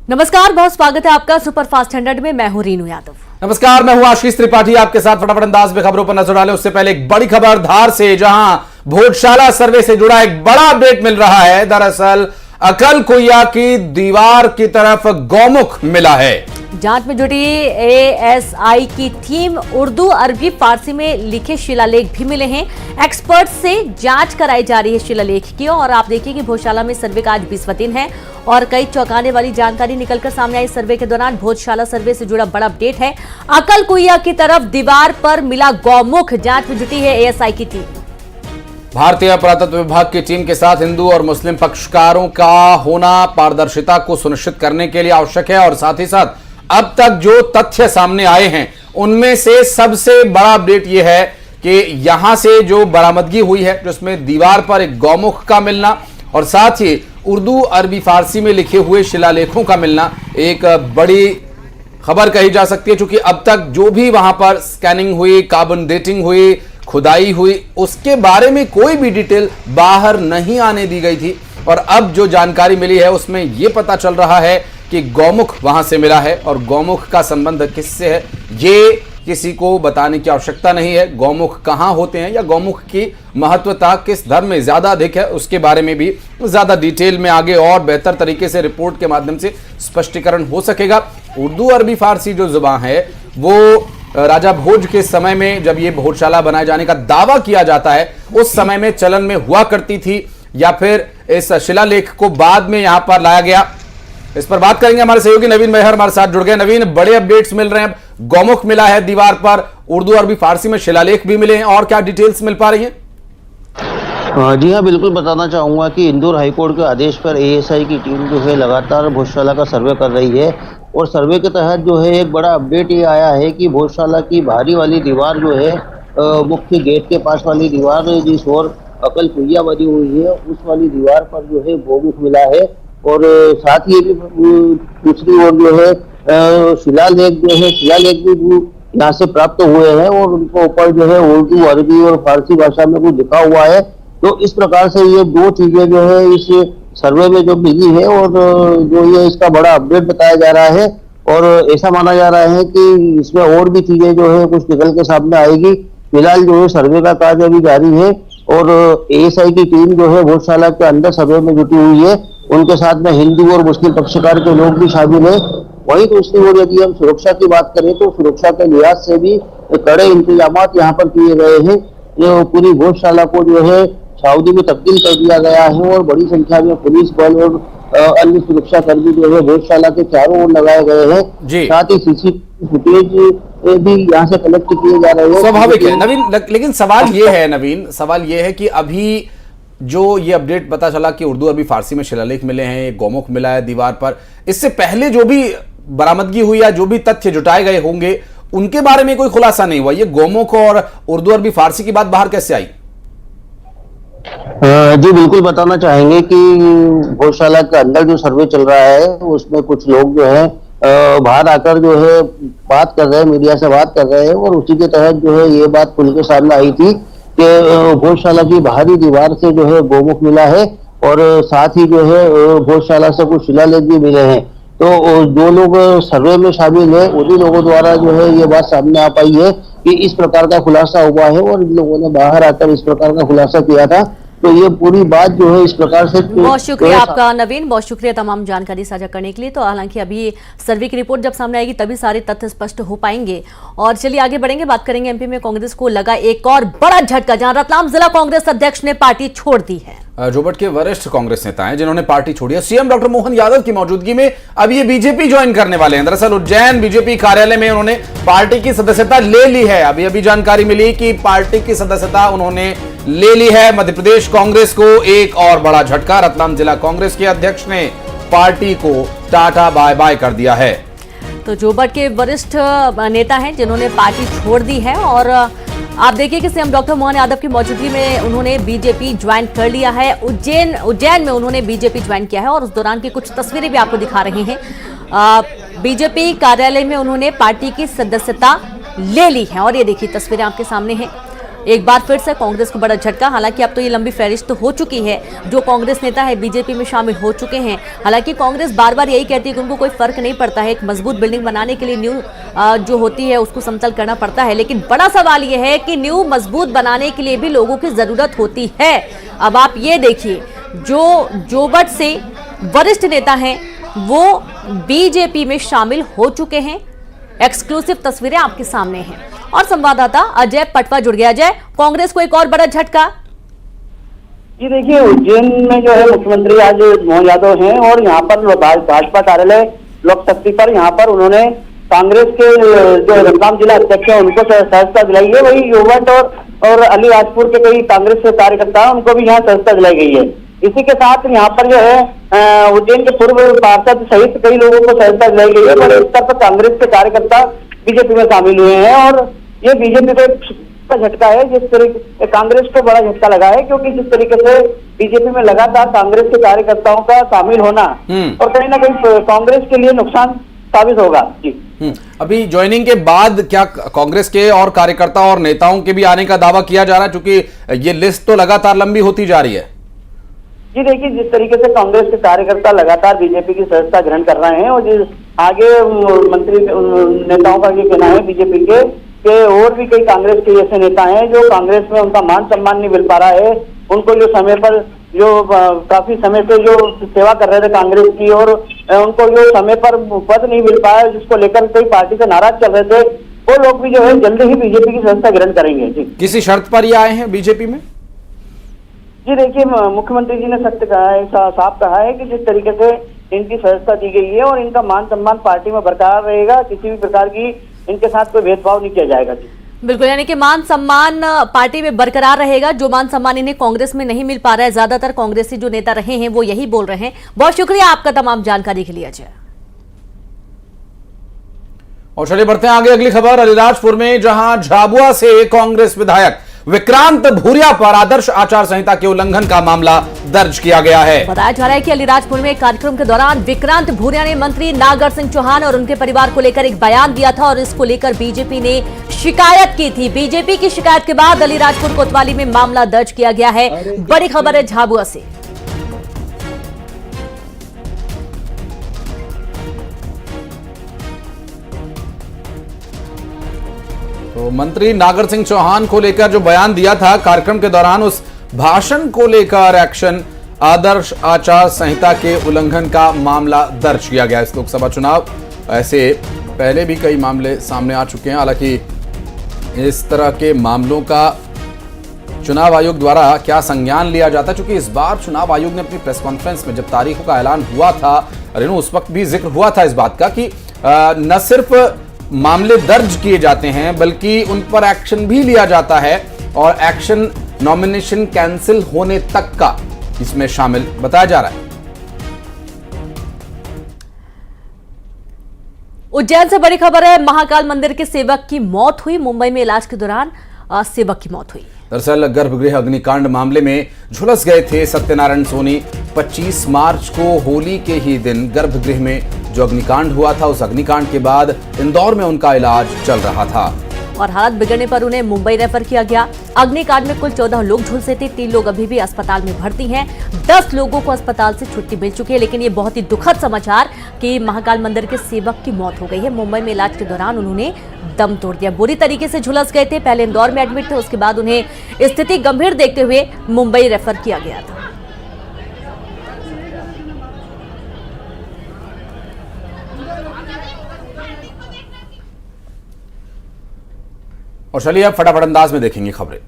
नमस्कार, बहुत स्वागत है आपका सुपरफास्ट 100 में। मैं हूं रीनू यादव। नमस्कार, मैं हूं आशीष त्रिपाठी आपके साथ। फटाफट अंदाज में खबरों पर नजर डालें उससे पहले एक बड़ी खबर धार से, जहां भोजशाला सर्वे से जुड़ा एक बड़ा अपडेट मिल रहा है। दरअसल अकलकुइया की दीवार की तरफ गौमुख मिला है। जांच में जुटी एएसआई की टीम उर्दू, अरबी, फारसी में लिखे शिलालेख भी मिले हैं। एक्सपर्ट से जांच कराई जा रही है शिलालेख की। और आप देखिए कि भोजशाला में सर्वे का आज 20वां दिन है और कई चौंकाने वाली जानकारी निकलकर सामने आई। सर्वे के दौरान भोजशाला सर्वे से जुड़ा बड़ा अपडेट है। अकलकुइया की तरफ दीवार पर मिला गौमुख। जांच में जुटी है एएसआई की टीम। भारतीय पुरातत्व विभाग की टीम के साथ हिंदू और मुस्लिम पक्षकारों का होना पारदर्शिता को सुनिश्चित करने के लिए आवश्यक है। और साथ ही साथ अब तक जो तथ्य सामने आए हैं उनमें से सबसे बड़ा अपडेट यह है कि यहां से जो बरामदगी हुई है, जिसमें दीवार पर एक गौमुख का मिलना और साथ ही उर्दू, अरबी, फारसी में लिखे हुए शिलालेखों का मिलना एक बड़ी खबर कही जा सकती है। क्योंकि अब तक जो भी वहां पर स्कैनिंग हुई, कार्बन डेटिंग हुई, खुदाई हुई, उसके बारे में कोई भी डिटेल बाहर नहीं आने दी गई थी। और अब जो जानकारी मिली है उसमें यह पता चल रहा है कि गौमुख वहां से मिला है। और गौमुख का संबंध किससे है ये किसी को बताने की आवश्यकता नहीं है। गौमुख कहां होते हैं या गौमुख की महत्वता किस धर्म में ज्यादा अधिक है, उसके बारे में भी ज्यादा डिटेल में आगे और बेहतर तरीके से रिपोर्ट के माध्यम से स्पष्टीकरण हो सकेगा। उर्दू, अरबी, फारसी जो जुबान है वो राजा भोज के समय में, जब ये भोजशाला बनाए जाने का दावा किया जाता है, उस समय में चलन में हुआ करती थी या फिर इस शिलालेख को बाद में यहां पर लाया गया। इस पर बात करेंगे। हमारे सहयोगी नवीन मेहर हमारे साथ जुड़ गए। नवीन, बड़े अपडेट्स मिल रहे हैं। गौमुख मिला है दीवार पर, उर्दू, अरबी, फारसी में शिलालेख भी मिले हैं, और क्या डिटेल्स मिल पा रही हैं? जी हाँ, बिल्कुल बताना चाहूँगा कि इंदौर हाईकोर्ट के आदेश पर एएसआई की टीम जो है लगातार भोजशाला का सर्वे कर रही है। और सर्वे के तहत जो है एक बड़ा अपडेट ये आया है कि भोजशाला की बाहरी वाली दीवार जो है, मुख्य गेट के पास वाली दीवार जिस ओर अकलकुइया बनी हुई है, उस वाली दीवार पर जो है गौमुख मिला है। और साथ ही भी दूसरी ओर जो है शिलालेख भी यहाँ से प्राप्त हुए हैं और उनको ऊपर जो है उर्दू, अरबी और फारसी भाषा में कुछ लिखा हुआ है। तो इस प्रकार से ये दो चीजें जो है इस सर्वे में जो मिली है और जो ये इसका बड़ा अपडेट बताया जा रहा है। और ऐसा माना जा रहा है कि इसमें और भी चीजें जो है कुछ निकल के सामने आएगी। फिलहाल जो है सर्वे का कार्य अभी जारी है और एएसआई की टीम जो है भोजशाला के अंदर सर्वे में जुटी हुई है। उनके साथ में हिंदू और मुस्लिम पक्षकार के लोग भी शामिल है। वहीं दूसरी ओर यदि हम सुरक्षा की बात करें तो सुरक्षा के लिहाज से भी कड़े इंतजाम यहाँ पर किए गए हैं। ये पूरी भोजशाला को जो है छावनी में तब्दील कर दिया गया है और बड़ी संख्या में पुलिस बल और अन्य सुरक्षा कर्मी जो है भोजशाला के चारों ओर लगाए गए हैं। साथ ही सीसीटीवी फुटेज भी यहाँ से कलेक्ट किए जा रहे हैं। स्वाभाविक है नवीन, लेकिन सवाल ये है कि अभी जो ये अपडेट पता चला कि उर्दू, अरबी, फारसी में शिलालेख मिले हैं, गौमुख मिला है दीवार पर, इससे पहले जो भी बरामदगी हुई या जो भी तथ्य जुटाए गए होंगे उनके बारे में कोई खुलासा नहीं हुआ। ये गौमुख और उर्दू, अरबी, फारसी की बात बाहर कैसे आई? जी बिल्कुल बताना चाहेंगे कि भोजशाला के अंदर जो सर्वे चल रहा है उसमें कुछ लोग जो है बाहर आकर जो है बात कर रहे हैं, मीडिया से बात कर रहे हैं। और उसी के तहत जो है ये बात खुल के सामने आई थी कि भोजशाला की बाहरी दीवार से जो है गौमुख मिला है और साथ ही जो है भोजशाला से कुछ शिलालेख भी मिले हैं। तो जो लोग सर्वे में शामिल है उन्हीं लोगों द्वारा जो है ये बात सामने आ पाई है कि इस प्रकार का खुलासा हुआ है और इन लोगों ने बाहर आकर इस प्रकार का खुलासा किया था। तो ये पूरी बात जो है इस प्रकार से। बहुत शुक्रिया आपका नवीन, बहुत शुक्रिया तमाम जानकारी साझा करने के लिए। तो हालांकि अभी सर्वे की रिपोर्ट जब सामने आएगी तभी सारे तथ्य स्पष्ट हो पाएंगे। और चलिए आगे बढ़ेंगे, बात करेंगे एमपी में कांग्रेस को लगा एक और बड़ा झटका, जहां रतलाम जिला कांग्रेस अध्यक्ष ने पार्टी छोड़ दी है। जोबट के वरिष्ठ कांग्रेस नेता हैं जिन्होंने पार्टी छोड़ी है। सीएम डॉक्टर मोहन यादव की मौजूदगी में अब ये बीजेपी ज्वाइन करने वाले हैं। दरअसल उज्जैन बीजेपी कार्यालय में उन्होंने पार्टी की सदस्यता ले ली है। अभी जानकारी मिली कि पार्टी की सदस्यता उन्होंने ले ली है। मध्य प्रदेश कांग्रेस को एक और बड़ा झटका, रतलाम जिला कांग्रेस के अध्यक्ष ने पार्टी को टाटा बाय बाय कर दिया है। तो जोबट के वरिष्ठ नेता हैं जिन्होंने पार्टी छोड़ दी है और आप देखिए कि सीएम डॉक्टर मोहन यादव की मौजूदगी में उन्होंने बीजेपी ज्वाइन कर लिया है। उज्जैन में उन्होंने बीजेपी ज्वाइन किया है और उस दौरान की कुछ तस्वीरें भी आपको दिखा रहे हैं। बीजेपी कार्यालय में उन्होंने पार्टी की सदस्यता ले ली है और ये देखिए तस्वीरें आपके सामने हैं। एक बार फिर से कांग्रेस को बड़ा झटका। हालांकि अब तो ये लंबी फहरिस्त तो हो चुकी है, जो कांग्रेस नेता है बीजेपी में शामिल हो चुके हैं। हालांकि कांग्रेस बार बार यही कहती है कि उनको कोई फर्क नहीं पड़ता है, एक मजबूत बिल्डिंग बनाने के लिए न्यू जो होती है उसको समतल करना पड़ता है। लेकिन बड़ा सवाल यह है कि न्यू मजबूत बनाने के लिए भी लोगों की जरूरत होती है। अब आप ये देखिए, जो जोबट से वरिष्ठ नेता हैं वो बीजेपी में शामिल हो चुके हैं। एक्सक्लूसिव तस्वीरें आपके सामने हैं और संवाददाता अजय पटवा जुड़ गया। अजय, कांग्रेस को एक और बड़ा झटका। जी देखिए, उज्जैन में जो है मुख्यमंत्री आज मोहन यादव हैं और यहाँ पर भाजपा कार्यालय लोक शक्ति पर यहाँ पर उन्होंने कांग्रेस के जो रतलाम जिला अध्यक्ष है उनको सहजता दिलाई है। वही युवट और अलीराजपुर के कई कांग्रेस के कार्यकर्ता हैं उनको भी यहाँ सहजता दिलाई गई है। इसी के साथ यहाँ पर जो है उज्जैन के पूर्व पार्षद सहित कई लोगों को सहजता दिलाई गई है। बड़े स्तर पर कांग्रेस के कार्यकर्ता बीजेपी में शामिल हुए हैं और ये बीजेपी को एक झटका है। जिस तरीके कांग्रेस को बड़ा झटका लगा है, क्योंकि जिस तरीके से बीजेपी में लगातार कांग्रेस के कार्यकर्ताओं का शामिल होना और कहीं ना कहीं कांग्रेस के लिए नुकसान साबित होगा। जी, अभी ज्वाइनिंग के बाद क्या कांग्रेस के और कार्यकर्ता और नेताओं के भी आने का दावा किया जा रहा है, क्योंकि ये लिस्ट तो लगातार लंबी होती जा रही है? जी देखिए, जिस तरीके से कांग्रेस के कार्यकर्ता लगातार बीजेपी की सदस्यता ग्रहण कर रहे हैं और आगे मंत्री नेताओं का ये कहना है बीजेपी के और भी कई कांग्रेस के ऐसे नेता हैं जो कांग्रेस में उनका मान सम्मान नहीं मिल पा रहा है। उनको जो समय पर जो काफी समय से जो सेवा कर रहे थे कांग्रेस की और उनको जो समय पर पद नहीं मिल पाया, जिसको लेकर कई पार्टी से नाराज चल रहे थे, वो लोग भी जो है जल्दी ही बीजेपी की सदस्यता ग्रहण करेंगे। जी, किसी शर्त पर ये आए हैं बीजेपी में? जी देखिए, मुख्यमंत्री जी ने सख्त कहा है, साफ कहा है कि जिस तरीके से इनकी सदस्यता दी गई है और इनका मान सम्मान पार्टी में बरकरार रहेगा, किसी भी प्रकार की इनके साथ कोई भेदभाव नहीं किया जाएगा। जी बिल्कुल, यानी कि मान सम्मान पार्टी में बरकरार रहेगा। जो मान सम्मान इन्हें कांग्रेस में नहीं मिल पा रहा है, ज्यादातर कांग्रेसी जो नेता रहे हैं वो यही बोल रहे हैं। बहुत शुक्रिया आपका तमाम जानकारी के लिए अजय। और चलिए बढ़ते हैं आगे, अगली खबर अलीराजपुर में, जहां झाबुआ से कांग्रेस विधायक विक्रांत भूरिया पर आदर्श आचार संहिता के उल्लंघन का मामला दर्ज किया गया है। बताया जा रहा है कि अलीराजपुर में एक कार्यक्रम के दौरान विक्रांत भूरिया ने मंत्री नागर सिंह चौहान और उनके परिवार को लेकर एक बयान दिया था और इसको लेकर बीजेपी ने शिकायत की थी। बीजेपी की शिकायत के बाद अलीराजपुर कोतवाली में मामला दर्ज किया गया है। बड़ी खबर है झाबुआ से। तो मंत्री नागर सिंह चौहान को लेकर जो बयान दिया था कार्यक्रम के दौरान, उस भाषण को लेकर एक्शन, आदर्श आचार संहिता के उल्लंघन का मामला दर्ज किया गया। इस लोकसभा चुनाव ऐसे पहले भी कई मामले सामने आ चुके हैं। हालांकि इस तरह के मामलों का चुनाव आयोग द्वारा क्या संज्ञान लिया जाता है, क्योंकि इस बार चुनाव आयोग ने अपनी प्रेस कॉन्फ्रेंस में जब तारीखों का ऐलान हुआ था, रेनू, उस वक्त भी जिक्र हुआ था इस बात का कि न सिर्फ मामले दर्ज किए जाते हैं बल्कि उन पर एक्शन भी लिया जाता है और एक्शन नॉमिनेशन कैंसिल होने तक का इसमें शामिल बताया जा रहा है। उज्जैन से बड़ी खबर है, महाकाल मंदिर के सेवक की मौत हुई। मुंबई में इलाज के दौरान सेवक की मौत हुई। दरअसल गर्भगृह अग्निकांड मामले में झुलस गए थे सत्यनारायण सोनी। 25 मार्च को होली के ही दिन गर्भगृह में जो अग्निकांड हुआ था, उस अग्निकांड के बाद इंदौर में उनका इलाज चल रहा था और हालत बिगड़ने पर उन्हें मुंबई रेफर किया गया। अग्निकांड में कुल 14 लोग झुलसे थे। 3 लोग अभी भी अस्पताल में भर्ती हैं। 10 लोगों को अस्पताल से छुट्टी मिल चुकी है। लेकिन ये बहुत ही दुखद समाचार कि महाकाल मंदिर के सेवक की मौत हो गई है। मुंबई में इलाज के दौरान उन्होंने दम तोड़ दिया। बुरी तरीके से झुलस गए थे। पहले इंदौर में एडमिट थे, उसके बाद उन्हें स्थिति गंभीर देखते हुए मुंबई रेफर किया गया था। और चलिए अब फटाफट अंदाज में देखेंगे खबरें।